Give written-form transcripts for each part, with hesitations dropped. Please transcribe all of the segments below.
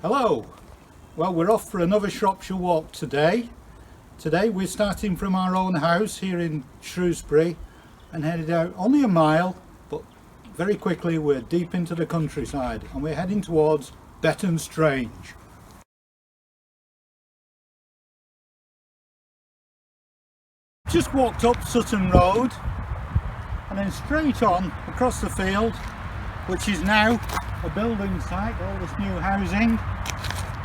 Hello! Well, we're off for another Shropshire walk today. Today we're starting from our own house here in Shrewsbury and headed out only a mile, but very quickly we're deep into the countryside and we're heading towards Betton Strange. Just walked up Sutton Road and then straight on across the field, which is now a building site, all this new housing.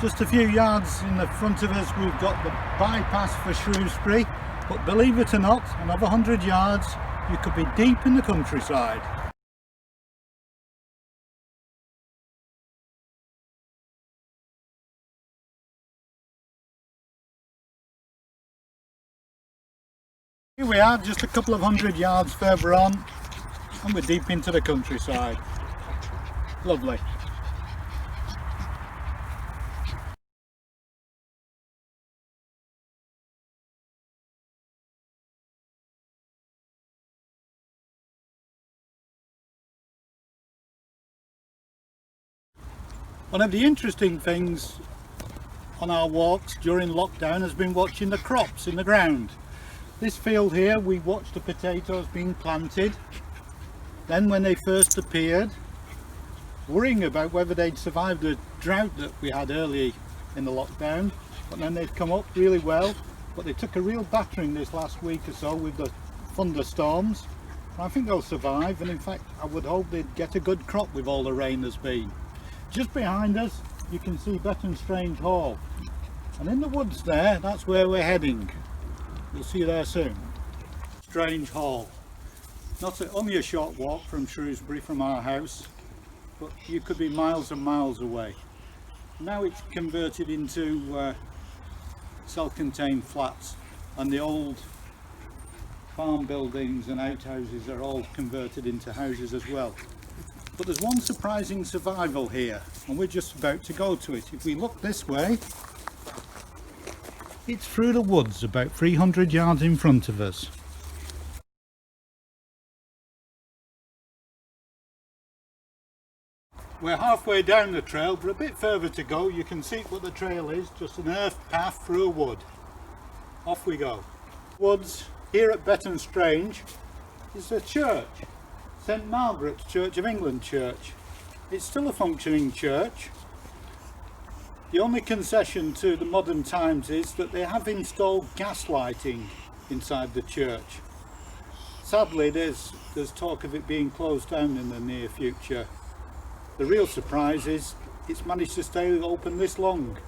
Just a few yards in the front of us we've got the bypass for Shrewsbury, but believe it or not, another 100 yards you could be deep in the countryside. Here we are, just a couple of 100 yards further on and we're deep into the countryside. Lovely. One of the interesting things on our walks during lockdown has been watching the crops in the ground. This field here, we watched the potatoes being planted. Then when they first appeared, worrying about whether they'd survive the drought that we had early in the lockdown, but then they've come up really well. But they took a real battering this last week or so with the thunderstorms. I think they'll survive, and in fact I would hope they'd get a good crop with all the rain there's been. Just behind us you can see Betton Strange Hall, and in the woods there, that's where we're heading. We'll see you there soon. Strange Hall. Only a short walk from Shrewsbury, from our house, but you could be miles and miles away. Now it's converted into self-contained flats, and the old farm buildings and outhouses are all converted into houses as well. But there's one surprising survival here, and we're just about to go to it. If we look this way, it's through the woods about 300 yards in front of us. We're halfway down the trail, but a bit further to go. You can see what the trail is, just an earth path through a wood. Off we go. Woods here at Betton Strange is a church, St Margaret's Church of England Church. It's still a functioning church. The only concession to the modern times is that they have installed gas lighting inside the church. Sadly, there's talk of it being closed down in the near future. The real surprise is it's managed to stay open this long.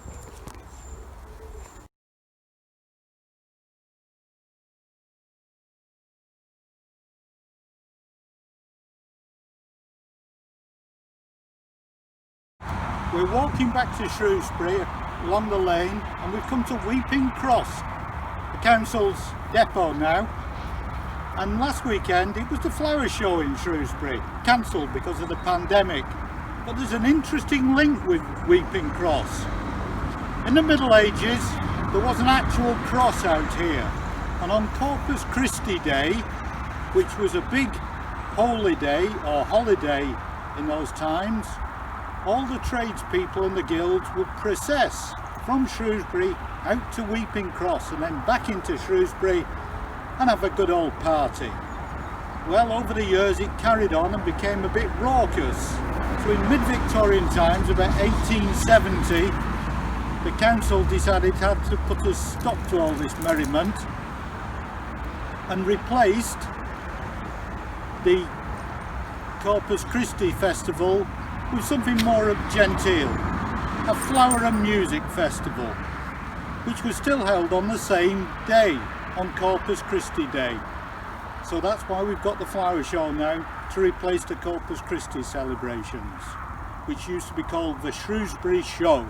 We're walking back to Shrewsbury along the lane, and we've come to Weeping Cross, the council's depot now. And last weekend it was the flower show in Shrewsbury, cancelled because of the pandemic. But there's an interesting link with Weeping Cross. In the Middle Ages there was an actual cross out here, and on Corpus Christi Day, which was a big holy day or holiday in those times, all the tradespeople and the guilds would process from Shrewsbury out to Weeping Cross and then back into Shrewsbury and have a good old party. Well, over the years it carried on and became a bit raucous. So in mid-Victorian times, about 1870, the council decided it had to put a stop to all this merriment and replaced the Corpus Christi festival with something more genteel, a flower and music festival, which was still held on the same day, on Corpus Christi Day. So that's why we've got the flower show now, to replace the Corpus Christi celebrations, which used to be called the Shrewsbury Show.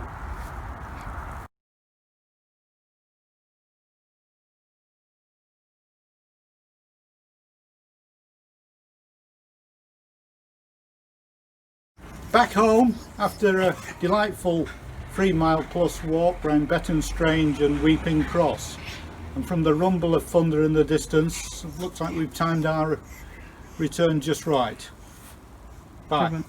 Back home after a delightful 3-mile plus walk round Betton Strange and Weeping Cross, and from the rumble of thunder in the distance, it looks like we've timed our return just right. Bye.